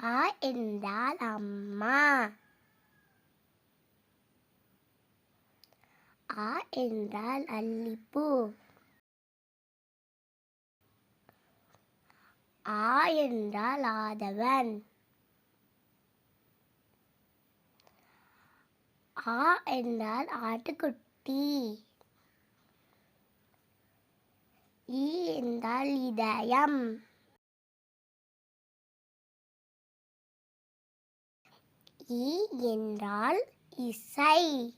ஆ என்றால் அம்மா. ஆ என்றால் அல்லிப்பூ. ஆ என்றால் ஆதவன். ஆ என்றால் ஆட்டுக்குட்டி. ஈ என்றால் இதயம். ஈ என்றால் இசை.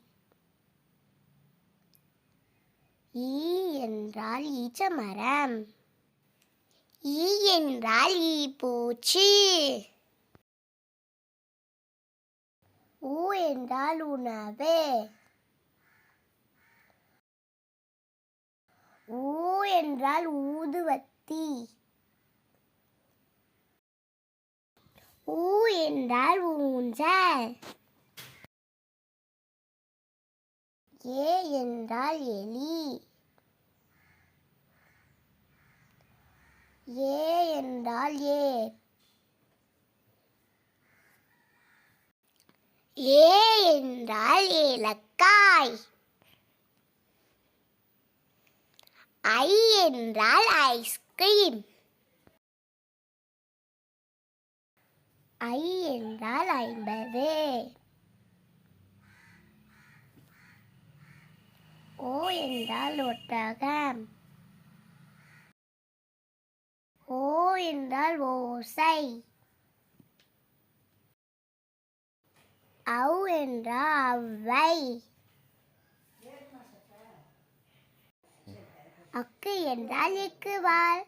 ஈ என்றால் ஈச்சமரம். ஈ என்றால் ஈப்பூச்சி. ஊ என்றால் உணவு. ஊ என்றால் ஊதுவத்தி. ஊ என்றால் ஊஞ்சல். ஏ என்றால் எலி. ஏ என்றால் ஏர். ஏ என்றால் ஏலக்காய். ஐ என்றால் ஐஸ்கிரீம். ஐ என்றால் 50. ஓ என்றால் ஒட்டகம். ஓ என்றால் ஓசை. ஔ என்றால் அவ்வை. அக்கு என்றால் எக்குவால்.